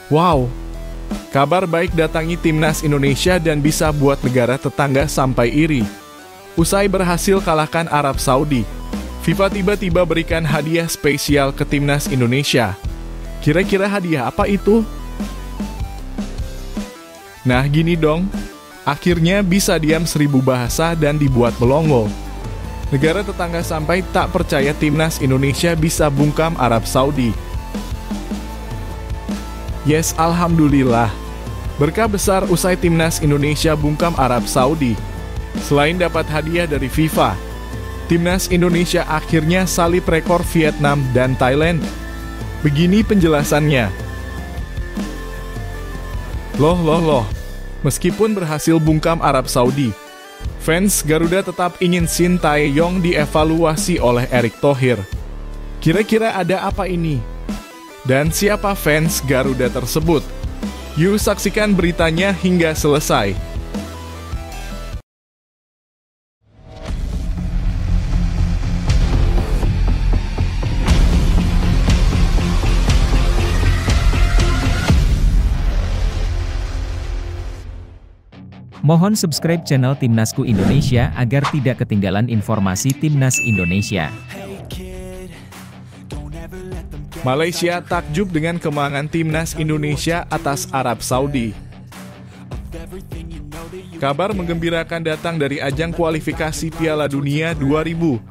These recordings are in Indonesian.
Wow, kabar baik datangi timnas Indonesia dan bisa buat negara tetangga sampai iri. Usai berhasil kalahkan Arab Saudi, FIFA tiba-tiba berikan hadiah spesial ke timnas Indonesia. Kira-kira hadiah apa itu? Nah gini dong, akhirnya bisa diam 1000 bahasa dan dibuat melongo. Negara tetangga sampai tak percaya timnas Indonesia bisa bungkam Arab Saudi. Yes, alhamdulillah. Berkah besar usai timnas Indonesia bungkam Arab Saudi. Selain dapat hadiah dari FIFA, timnas Indonesia akhirnya salib rekor Vietnam dan Thailand. Begini penjelasannya. Loh. Meskipun berhasil bungkam Arab Saudi, fans Garuda tetap ingin Shin Tae-yong dievaluasi oleh Erick Thohir. Kira-kira ada apa ini? Dan siapa fans Garuda tersebut? Yuk saksikan beritanya hingga selesai. Mohon subscribe channel Timnasku Indonesia agar tidak ketinggalan informasi Timnas Indonesia. Malaysia takjub dengan kemenangan timnas Indonesia atas Arab Saudi. Kabar menggembirakan datang dari ajang kualifikasi Piala Dunia 2026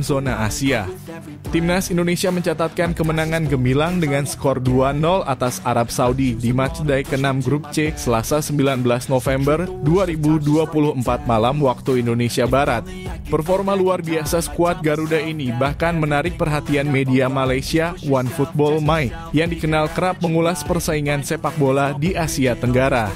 zona Asia. Timnas Indonesia mencatatkan kemenangan gemilang dengan skor 2-0 atas Arab Saudi di matchday ke-6 Grup C Selasa 19 November 2024 malam waktu Indonesia Barat. Performa luar biasa skuad Garuda ini bahkan menarik perhatian media Malaysia OneFootball My yang dikenal kerap mengulas persaingan sepak bola di Asia Tenggara.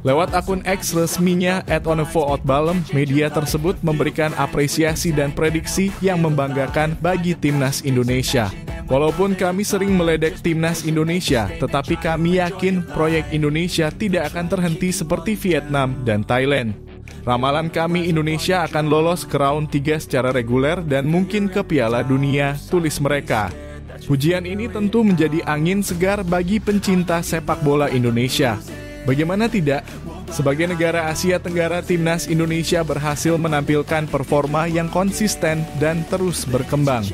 Lewat akun X resminya @onefootballem, media tersebut memberikan apresiasi dan prediksi yang membanggakan bagi timnas Indonesia. Walaupun kami sering meledek timnas Indonesia, tetapi kami yakin proyek Indonesia tidak akan terhenti seperti Vietnam dan Thailand. Ramalan kami Indonesia akan lolos ke round 3 secara reguler dan mungkin ke Piala Dunia, tulis mereka. Pujian ini tentu menjadi angin segar bagi pencinta sepak bola Indonesia. Bagaimana tidak? Sebagai negara Asia Tenggara, timnas Indonesia berhasil menampilkan performa yang konsisten dan terus berkembang.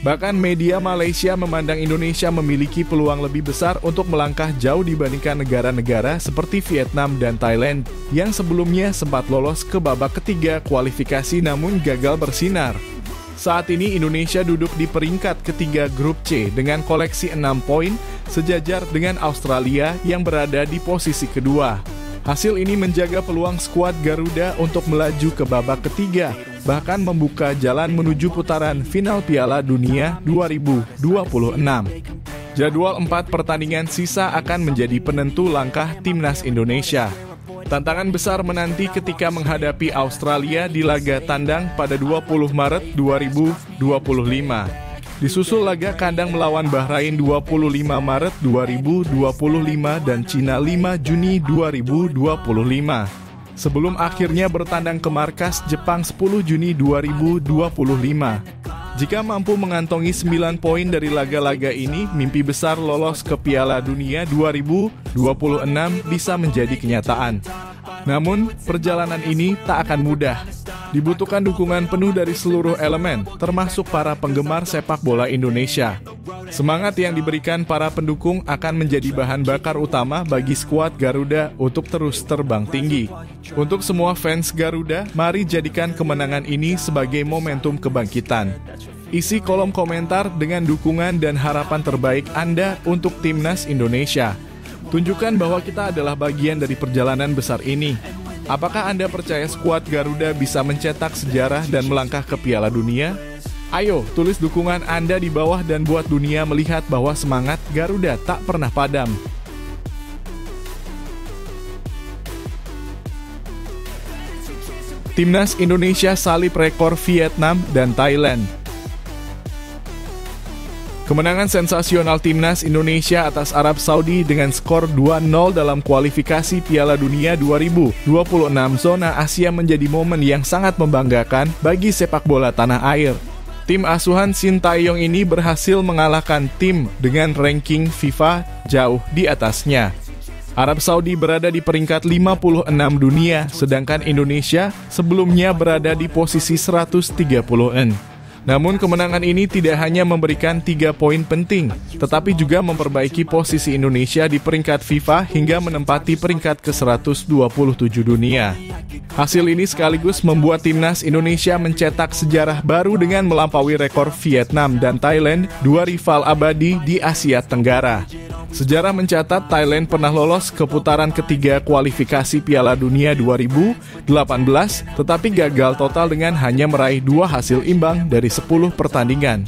Bahkan media Malaysia memandang Indonesia memiliki peluang lebih besar untuk melangkah jauh dibandingkan negara-negara seperti Vietnam dan Thailand yang sebelumnya sempat lolos ke babak ketiga kualifikasi namun gagal bersinar. Saat ini Indonesia duduk di peringkat ketiga Grup C dengan koleksi 6 poin, sejajar dengan Australia yang berada di posisi kedua. Hasil ini menjaga peluang skuad Garuda untuk melaju ke babak ketiga, bahkan membuka jalan menuju putaran final Piala Dunia 2026. Jadwal 4 pertandingan sisa akan menjadi penentu langkah timnas Indonesia. Tantangan besar menanti ketika menghadapi Australia di laga tandang pada 20 Maret 2025. Disusul laga kandang melawan Bahrain 25 Maret 2025 dan Cina 5 Juni 2025. Sebelum akhirnya bertandang ke markas Jepang 10 Juni 2025. Jika mampu mengantongi 9 poin dari laga-laga ini, mimpi besar lolos ke Piala Dunia 2026 bisa menjadi kenyataan. Namun, perjalanan ini tak akan mudah. Dibutuhkan dukungan penuh dari seluruh elemen, termasuk para penggemar sepak bola Indonesia. Semangat yang diberikan para pendukung akan menjadi bahan bakar utama bagi skuad Garuda untuk terus terbang tinggi. Untuk semua fans Garuda, mari jadikan kemenangan ini sebagai momentum kebangkitan. Isi kolom komentar dengan dukungan dan harapan terbaik Anda untuk timnas Indonesia. Tunjukkan bahwa kita adalah bagian dari perjalanan besar ini. Apakah Anda percaya skuad Garuda bisa mencetak sejarah dan melangkah ke Piala Dunia? Ayo, tulis dukungan Anda di bawah dan buat dunia melihat bahwa semangat Garuda tak pernah padam. Timnas Indonesia salib rekor Vietnam dan Thailand. Kemenangan sensasional timnas Indonesia atas Arab Saudi dengan skor 2-0 dalam kualifikasi Piala Dunia 2026 zona Asia menjadi momen yang sangat membanggakan bagi sepak bola tanah air. Tim asuhan Sintayong ini berhasil mengalahkan tim dengan ranking FIFA jauh di atasnya. Arab Saudi berada di peringkat 56 dunia, sedangkan Indonesia sebelumnya berada di posisi 130-an. Namun kemenangan ini tidak hanya memberikan 3 poin penting, tetapi juga memperbaiki posisi Indonesia di peringkat FIFA hingga menempati peringkat ke-127 dunia. Hasil ini sekaligus membuat timnas Indonesia mencetak sejarah baru dengan melampaui rekor Vietnam dan Thailand, dua rival abadi di Asia Tenggara. Sejarah mencatat Thailand pernah lolos ke putaran ketiga kualifikasi Piala Dunia 2018, tetapi gagal total dengan hanya meraih 2 hasil imbang dari 10 pertandingan.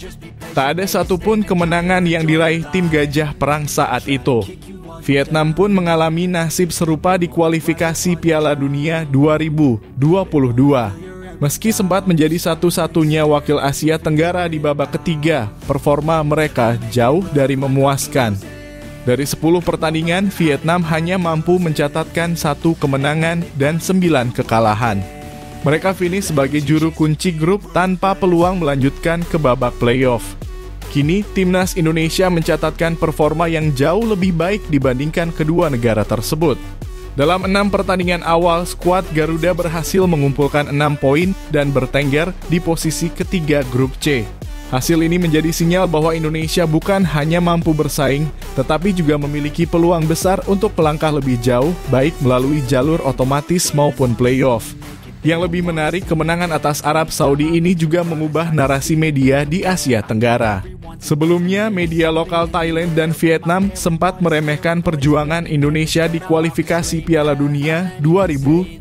Tak ada satupun kemenangan yang diraih tim Gajah Perang saat itu. Vietnam pun mengalami nasib serupa di kualifikasi Piala Dunia 2022. Meski sempat menjadi satu-satunya wakil Asia Tenggara di babak ketiga, performa mereka jauh dari memuaskan. Dari 10 pertandingan, Vietnam hanya mampu mencatatkan 1 kemenangan dan 9 kekalahan. Mereka finish sebagai juru kunci grup tanpa peluang melanjutkan ke babak playoff. Kini, timnas Indonesia mencatatkan performa yang jauh lebih baik dibandingkan kedua negara tersebut. Dalam 6 pertandingan awal, skuad Garuda berhasil mengumpulkan 6 poin dan bertengger di posisi ketiga grup C. Hasil ini menjadi sinyal bahwa Indonesia bukan hanya mampu bersaing, tetapi juga memiliki peluang besar untuk melangkah lebih jauh, baik melalui jalur otomatis maupun playoff. Yang lebih menarik, kemenangan atas Arab Saudi ini juga mengubah narasi media di Asia Tenggara. Sebelumnya, media lokal Thailand dan Vietnam sempat meremehkan perjuangan Indonesia di kualifikasi Piala Dunia 2026.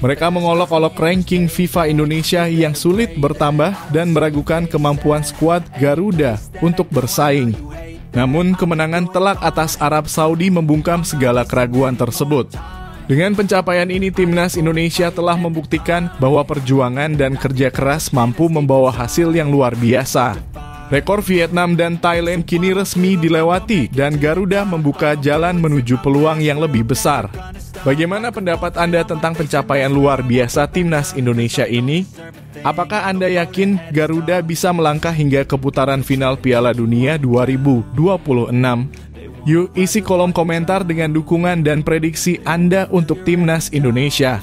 Mereka mengolok-olok ranking FIFA Indonesia yang sulit bertambah dan meragukan kemampuan skuad Garuda untuk bersaing. Namun, kemenangan telak atas Arab Saudi membungkam segala keraguan tersebut. Dengan pencapaian ini, timnas Indonesia telah membuktikan bahwa perjuangan dan kerja keras mampu membawa hasil yang luar biasa. Rekor Vietnam dan Thailand kini resmi dilewati dan Garuda membuka jalan menuju peluang yang lebih besar. Bagaimana pendapat Anda tentang pencapaian luar biasa timnas Indonesia ini? Apakah Anda yakin Garuda bisa melangkah hingga ke putaran final Piala Dunia 2026? Yuk isi kolom komentar dengan dukungan dan prediksi Anda untuk timnas Indonesia.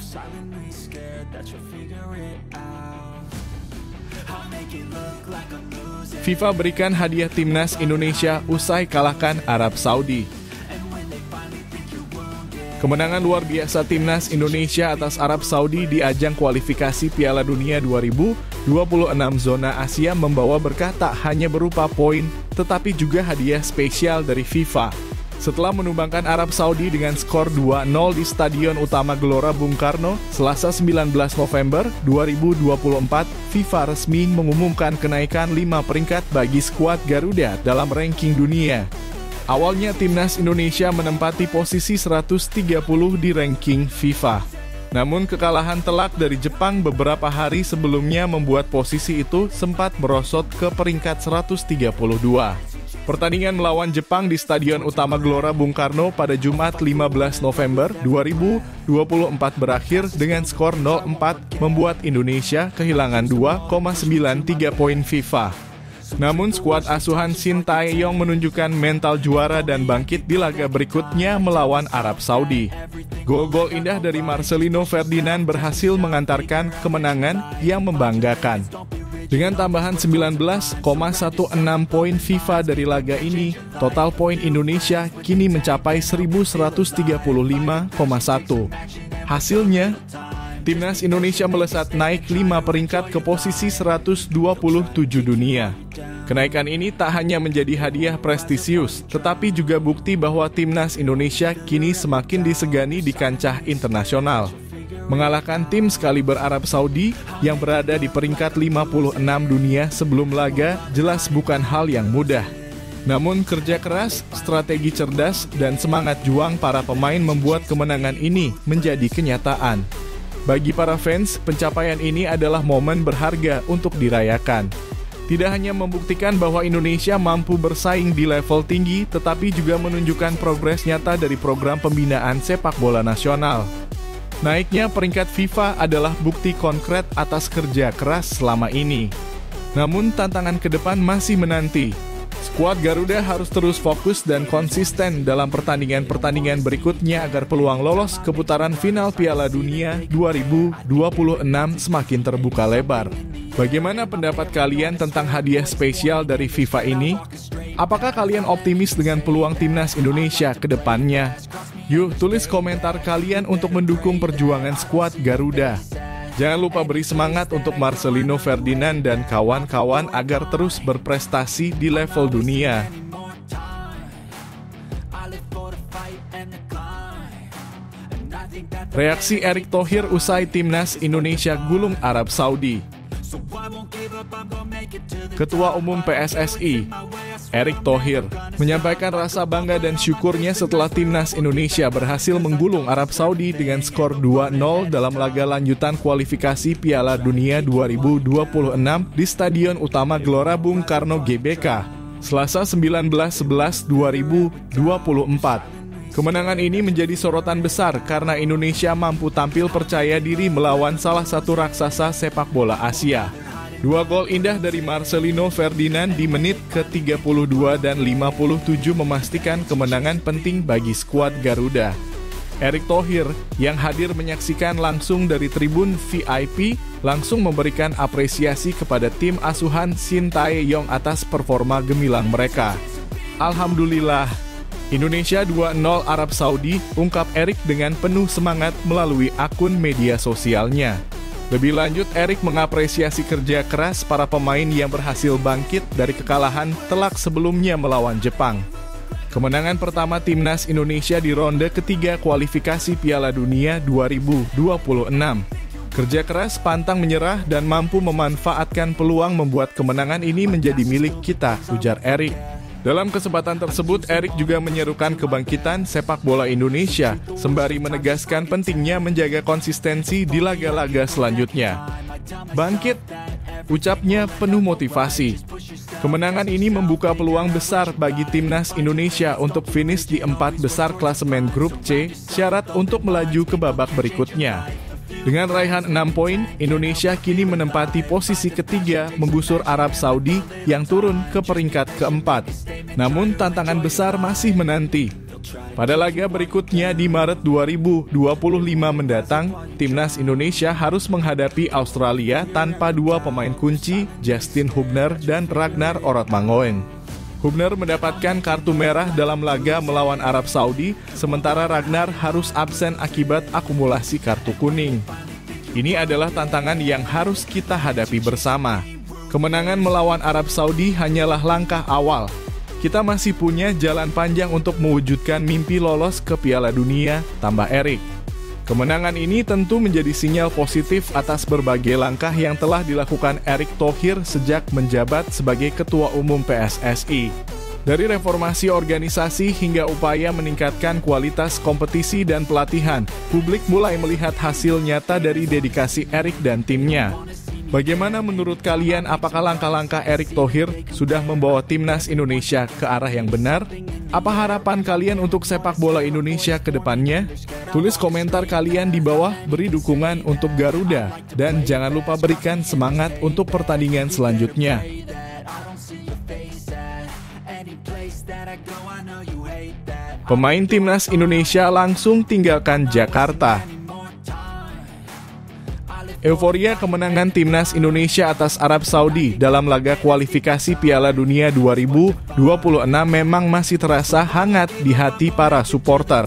FIFA berikan hadiah timnas Indonesia usai kalahkan Arab Saudi. Kemenangan luar biasa timnas Indonesia atas Arab Saudi di ajang kualifikasi Piala Dunia 2026 zona Asia membawa berkah tak hanya berupa poin, tetapi juga hadiah spesial dari FIFA. Setelah menumbangkan Arab Saudi dengan skor 2-0 di Stadion Utama Gelora Bung Karno, Selasa 19 November 2024, FIFA resmi mengumumkan kenaikan 5 peringkat bagi skuad Garuda dalam ranking dunia. Awalnya timnas Indonesia menempati posisi 130 di ranking FIFA. Namun kekalahan telak dari Jepang beberapa hari sebelumnya membuat posisi itu sempat merosot ke peringkat 132. Pertandingan melawan Jepang di Stadion Utama Gelora Bung Karno pada Jumat 15 November 2024 berakhir dengan skor 0-4 membuat Indonesia kehilangan 2,93 poin FIFA. Namun skuad asuhan Sintayong menunjukkan mental juara dan bangkit di laga berikutnya melawan Arab Saudi. Gol-gol indah dari Marcelino Ferdinand berhasil mengantarkan kemenangan yang membanggakan. Dengan tambahan 19,16 poin FIFA dari laga ini, total poin Indonesia kini mencapai 1135,1. Hasilnya, timnas Indonesia melesat naik 5 peringkat ke posisi 127 dunia. Kenaikan ini tak hanya menjadi hadiah prestisius, tetapi juga bukti bahwa timnas Indonesia kini semakin disegani di kancah internasional. Mengalahkan tim sekaliber Arab Saudi yang berada di peringkat 56 dunia sebelum laga jelas bukan hal yang mudah. Namun kerja keras, strategi cerdas, dan semangat juang para pemain membuat kemenangan ini menjadi kenyataan. Bagi para fans, pencapaian ini adalah momen berharga untuk dirayakan. Tidak hanya membuktikan bahwa Indonesia mampu bersaing di level tinggi, tetapi juga menunjukkan progres nyata dari program pembinaan sepak bola nasional. Naiknya peringkat FIFA adalah bukti konkret atas kerja keras selama ini. Namun tantangan ke depan masih menanti. Skuad Garuda harus terus fokus dan konsisten dalam pertandingan-pertandingan berikutnya agar peluang lolos ke putaran final Piala Dunia 2026 semakin terbuka lebar. Bagaimana pendapat kalian tentang hadiah spesial dari FIFA ini? Apakah kalian optimis dengan peluang timnas Indonesia ke depannya? Yuk, tulis komentar kalian untuk mendukung perjuangan skuad Garuda. Jangan lupa beri semangat untuk Marcelino Ferdinand dan kawan-kawan agar terus berprestasi di level dunia. Reaksi Erick Thohir usai timnas Indonesia gulung Arab Saudi. Ketua Umum PSSI, Erick Thohir, menyampaikan rasa bangga dan syukurnya setelah timnas Indonesia berhasil menggulung Arab Saudi dengan skor 2-0 dalam laga lanjutan kualifikasi Piala Dunia 2026 di Stadion Utama Gelora Bung Karno GBK, Selasa 19/11/2024. Kemenangan ini menjadi sorotan besar karena Indonesia mampu tampil percaya diri melawan salah satu raksasa sepak bola Asia. 2 gol indah dari Marcelino Ferdinand di menit ke-32 dan 57 memastikan kemenangan penting bagi skuad Garuda. Erick Thohir yang hadir menyaksikan langsung dari tribun VIP langsung memberikan apresiasi kepada tim asuhan Shin Tae-yong atas performa gemilang mereka. Alhamdulillah, Indonesia 2-0 Arab Saudi, ungkap Erick dengan penuh semangat melalui akun media sosialnya. Lebih lanjut, Erick mengapresiasi kerja keras para pemain yang berhasil bangkit dari kekalahan telak sebelumnya melawan Jepang. Kemenangan pertama timnas Indonesia di ronde ketiga kualifikasi Piala Dunia 2026. Kerja keras, pantang menyerah, dan mampu memanfaatkan peluang membuat kemenangan ini menjadi milik kita, ujar Erick. Dalam kesempatan tersebut, Erick juga menyerukan kebangkitan sepak bola Indonesia, sembari menegaskan pentingnya menjaga konsistensi di laga-laga selanjutnya. Bangkit, ucapnya penuh motivasi. Kemenangan ini membuka peluang besar bagi timnas Indonesia untuk finish di 4 besar klasemen grup C, syarat untuk melaju ke babak berikutnya. Dengan raihan 6 poin, Indonesia kini menempati posisi ketiga menggusur Arab Saudi yang turun ke peringkat keempat. Namun tantangan besar masih menanti. Pada laga berikutnya di Maret 2025 mendatang, timnas Indonesia harus menghadapi Australia tanpa 2 pemain kunci, Justin Hubner dan Ragnar Orotmangoen. Hubner mendapatkan kartu merah dalam laga melawan Arab Saudi, sementara Ragnar harus absen akibat akumulasi kartu kuning. Ini adalah tantangan yang harus kita hadapi bersama. Kemenangan melawan Arab Saudi hanyalah langkah awal. Kita masih punya jalan panjang untuk mewujudkan mimpi lolos ke Piala Dunia, tambah Erick. Kemenangan ini tentu menjadi sinyal positif atas berbagai langkah yang telah dilakukan Erick Thohir sejak menjabat sebagai Ketua Umum PSSI. Dari reformasi organisasi hingga upaya meningkatkan kualitas kompetisi dan pelatihan, publik mulai melihat hasil nyata dari dedikasi Erick dan timnya. Bagaimana menurut kalian, apakah langkah-langkah Erick Thohir sudah membawa timnas Indonesia ke arah yang benar? Apa harapan kalian untuk sepak bola Indonesia ke depannya? Tulis komentar kalian di bawah, beri dukungan untuk Garuda, dan jangan lupa berikan semangat untuk pertandingan selanjutnya. Pemain timnas Indonesia langsung tinggalkan Jakarta. Euforia kemenangan timnas Indonesia atas Arab Saudi dalam laga kualifikasi Piala Dunia 2026 memang masih terasa hangat di hati para supporter.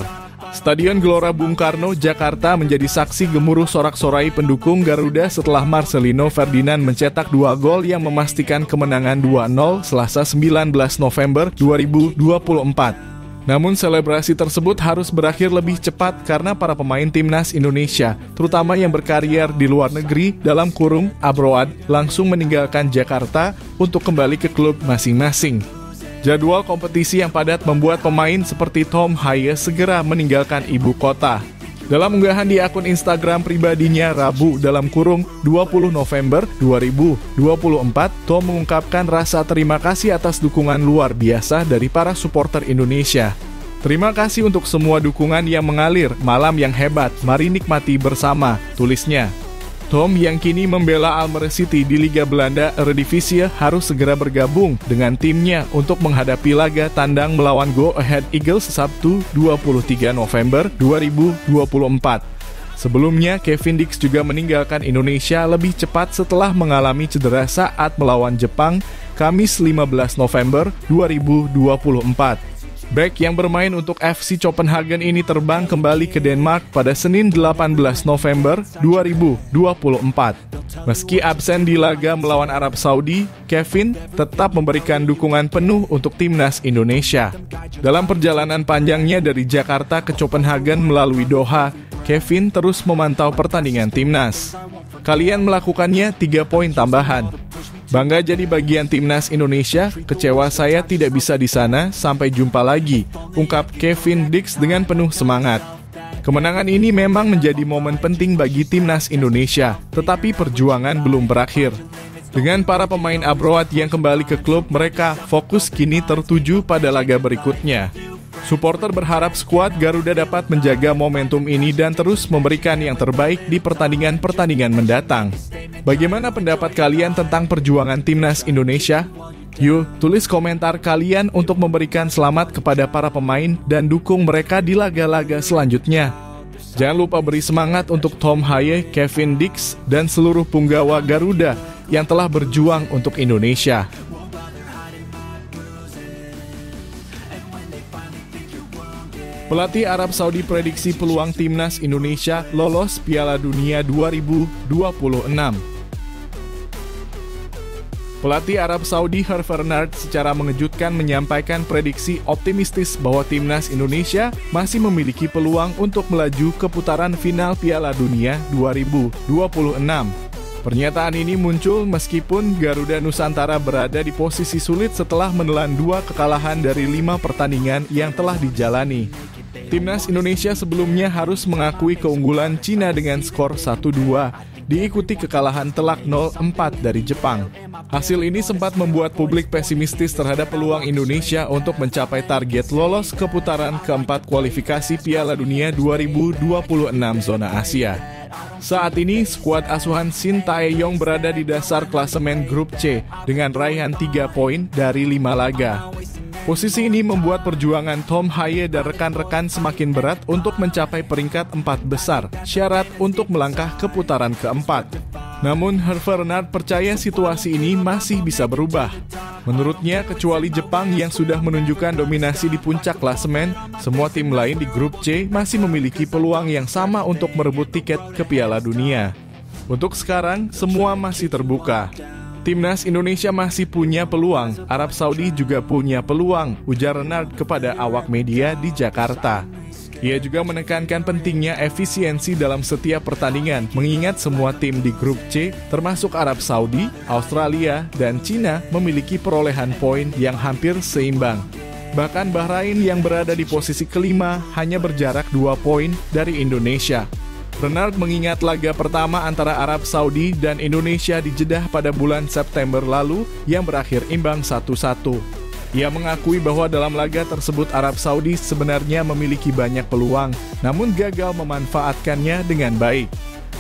Stadion Gelora Bung Karno, Jakarta menjadi saksi gemuruh sorak-sorai pendukung Garuda setelah Marcelino Ferdinand mencetak 2 gol yang memastikan kemenangan 2-0 Selasa 19 November 2024. Namun selebrasi tersebut harus berakhir lebih cepat karena para pemain timnas Indonesia, terutama yang berkarier di luar negeri dalam kurung abroad, langsung meninggalkan Jakarta untuk kembali ke klub masing-masing. Jadwal kompetisi yang padat membuat pemain seperti Tom Hayes segera meninggalkan ibu kota. Dalam unggahan di akun Instagram pribadinya Rabu dalam kurung 20 November 2024, Tom mengungkapkan rasa terima kasih atas dukungan luar biasa dari para supporter Indonesia. Terima kasih untuk semua dukungan yang mengalir, malam yang hebat, mari nikmati bersama, tulisnya. Tom yang kini membela Almere City di Liga Belanda Eredivisie harus segera bergabung dengan timnya untuk menghadapi laga tandang melawan Go Ahead Eagles Sabtu 23 November 2024. Sebelumnya, Kevin Dix juga meninggalkan Indonesia lebih cepat setelah mengalami cedera saat melawan Jepang Kamis 15 November 2024. Bek yang bermain untuk FC Copenhagen ini terbang kembali ke Denmark pada Senin 18 November 2024. Meski absen di laga melawan Arab Saudi, Kevin tetap memberikan dukungan penuh untuk timnas Indonesia. Dalam perjalanan panjangnya dari Jakarta ke Copenhagen melalui Doha, Kevin terus memantau pertandingan timnas. Kalian melakukannya 3 poin tambahan. Bangga jadi bagian timnas Indonesia, kecewa saya tidak bisa di sana, sampai jumpa lagi, ungkap Kevin Dix dengan penuh semangat. Kemenangan ini memang menjadi momen penting bagi timnas Indonesia, tetapi perjuangan belum berakhir. Dengan para pemain abroad yang kembali ke klub mereka, fokus kini tertuju pada laga berikutnya. Supporter berharap skuad Garuda dapat menjaga momentum ini dan terus memberikan yang terbaik di pertandingan-pertandingan mendatang. Bagaimana pendapat kalian tentang perjuangan timnas Indonesia? Yuk, tulis komentar kalian untuk memberikan selamat kepada para pemain dan dukung mereka di laga-laga selanjutnya. Jangan lupa beri semangat untuk Tom Haye, Kevin Dix, dan seluruh punggawa Garuda yang telah berjuang untuk Indonesia. Pelatih Arab Saudi prediksi peluang timnas Indonesia lolos Piala Dunia 2026. Pelatih Arab Saudi Herve Renard secara mengejutkan menyampaikan prediksi optimistis bahwa timnas Indonesia masih memiliki peluang untuk melaju ke putaran final Piala Dunia 2026. Pernyataan ini muncul meskipun Garuda Nusantara berada di posisi sulit setelah menelan 2 kekalahan dari 5 pertandingan yang telah dijalani. Timnas Indonesia sebelumnya harus mengakui keunggulan Cina dengan skor 1-2, diikuti kekalahan telak 0-4 dari Jepang. Hasil ini sempat membuat publik pesimistis terhadap peluang Indonesia untuk mencapai target lolos ke putaran keempat kualifikasi Piala Dunia 2026 zona Asia. Saat ini, skuad asuhan Shin Tae-yong berada di dasar klasemen grup C dengan raihan 3 poin dari 5 laga. Posisi ini membuat perjuangan Tom Haye dan rekan-rekan semakin berat untuk mencapai peringkat 4 besar, syarat untuk melangkah ke putaran keempat. Namun, Herve Renard percaya situasi ini masih bisa berubah. Menurutnya, kecuali Jepang yang sudah menunjukkan dominasi di puncak klasemen, semua tim lain di grup C masih memiliki peluang yang sama untuk merebut tiket ke Piala Dunia. Untuk sekarang, semua masih terbuka. Timnas Indonesia masih punya peluang, Arab Saudi juga punya peluang, ujar Renard kepada awak media di Jakarta. Ia juga menekankan pentingnya efisiensi dalam setiap pertandingan, mengingat semua tim di grup C, termasuk Arab Saudi, Australia, dan Cina, memiliki perolehan poin yang hampir seimbang. Bahkan Bahrain yang berada di posisi kelima hanya berjarak 2 poin dari Indonesia. Renard mengingat laga pertama antara Arab Saudi dan Indonesia di Jeddah pada bulan September lalu yang berakhir imbang 1-1. Ia mengakui bahwa dalam laga tersebut Arab Saudi sebenarnya memiliki banyak peluang, namun gagal memanfaatkannya dengan baik.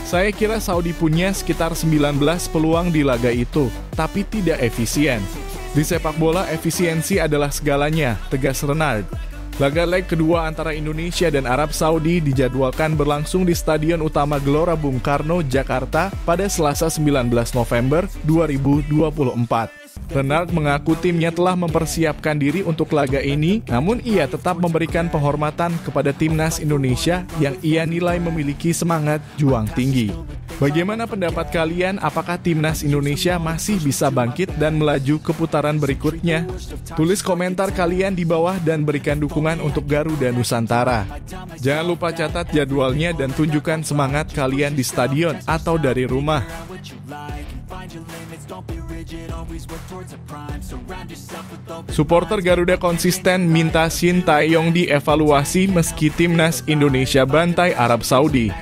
Saya kira Saudi punya sekitar 19 peluang di laga itu, tapi tidak efisien. Di sepak bola, efisiensi adalah segalanya, tegas Renard. Laga leg kedua antara Indonesia dan Arab Saudi dijadwalkan berlangsung di Stadion Utama Gelora Bung Karno, Jakarta pada Selasa 19 November 2024. Renard mengaku timnya telah mempersiapkan diri untuk laga ini, namun ia tetap memberikan penghormatan kepada timnas Indonesia yang ia nilai memiliki semangat juang tinggi. Bagaimana pendapat kalian? Apakah timnas Indonesia masih bisa bangkit dan melaju ke putaran berikutnya? Tulis komentar kalian di bawah dan berikan dukungan untuk Garuda Nusantara. Jangan lupa catat jadwalnya dan tunjukkan semangat kalian di stadion atau dari rumah. Supporter Garuda konsisten minta Shin Tae-yong dievaluasi meski timnas Indonesia bantai Arab Saudi.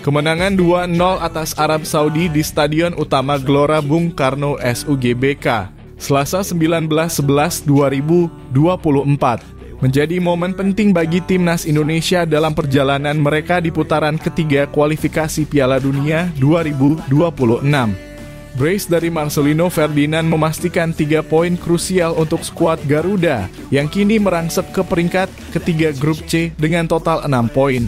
Kemenangan 2-0 atas Arab Saudi di Stadion Utama Gelora Bung Karno SUGBK, Selasa 19/11/2024, menjadi momen penting bagi Timnas Indonesia dalam perjalanan mereka di putaran ketiga kualifikasi Piala Dunia 2026. Brace dari Marcelino Ferdinand memastikan 3 poin krusial untuk skuad Garuda yang kini merangsek ke peringkat ketiga grup C dengan total 6 poin.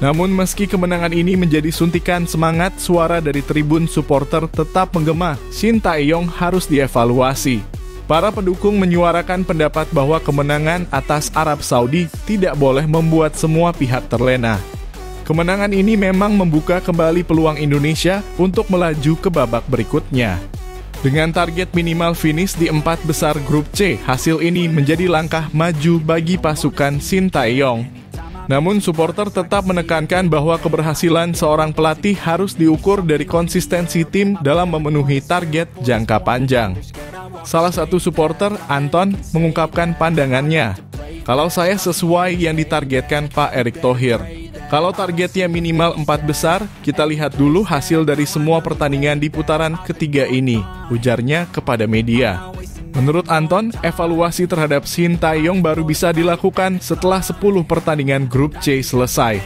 Namun meski kemenangan ini menjadi suntikan semangat, suara dari tribun supporter tetap menggema, Shin Tae-yong harus dievaluasi. Para pendukung menyuarakan pendapat bahwa kemenangan atas Arab Saudi tidak boleh membuat semua pihak terlena. Kemenangan ini memang membuka kembali peluang Indonesia untuk melaju ke babak berikutnya. Dengan target minimal finish di 4 besar grup C, hasil ini menjadi langkah maju bagi pasukan Shin Tae-yong. Namun supporter tetap menekankan bahwa keberhasilan seorang pelatih harus diukur dari konsistensi tim dalam memenuhi target jangka panjang. Salah satu supporter, Anton, mengungkapkan pandangannya. Kalau saya sesuai yang ditargetkan Pak Erick Thohir. Kalau targetnya minimal 4 besar, kita lihat dulu hasil dari semua pertandingan di putaran ketiga ini, ujarnya kepada media. Menurut Anton, evaluasi terhadap Shin Tae-yong baru bisa dilakukan setelah 10 pertandingan grup C selesai.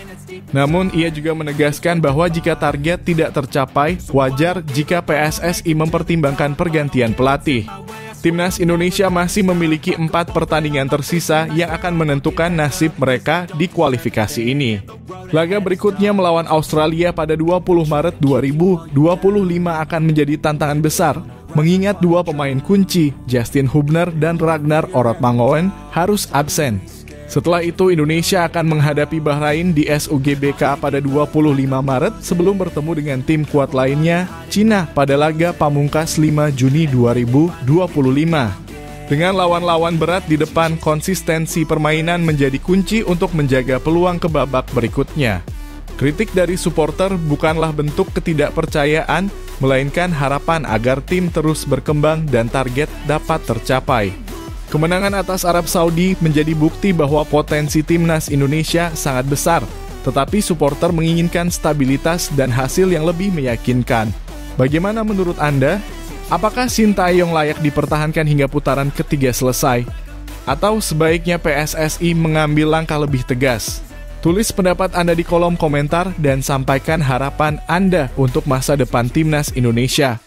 Namun, ia juga menegaskan bahwa jika target tidak tercapai, wajar jika PSSI mempertimbangkan pergantian pelatih. Timnas Indonesia masih memiliki 4 pertandingan tersisa yang akan menentukan nasib mereka di kualifikasi ini. Laga berikutnya melawan Australia pada 20 Maret 2025 akan menjadi tantangan besar, mengingat 2 pemain kunci, Justin Hubner dan Ragnar Orotmangoen, harus absen. Setelah itu, Indonesia akan menghadapi Bahrain di SUGBK pada 25 Maret sebelum bertemu dengan tim kuat lainnya, Cina, pada laga pamungkas 5 Juni 2025. Dengan lawan-lawan berat di depan, konsistensi permainan menjadi kunci untuk menjaga peluang ke babak berikutnya. Kritik dari supporter bukanlah bentuk ketidakpercayaan, melainkan harapan agar tim terus berkembang dan target dapat tercapai. Kemenangan atas Arab Saudi menjadi bukti bahwa potensi Timnas Indonesia sangat besar, tetapi supporter menginginkan stabilitas dan hasil yang lebih meyakinkan. Bagaimana menurut Anda? Apakah Shin Tae-yong layak dipertahankan hingga putaran ketiga selesai? Atau sebaiknya PSSI mengambil langkah lebih tegas? Tulis pendapat Anda di kolom komentar dan sampaikan harapan Anda untuk masa depan Timnas Indonesia.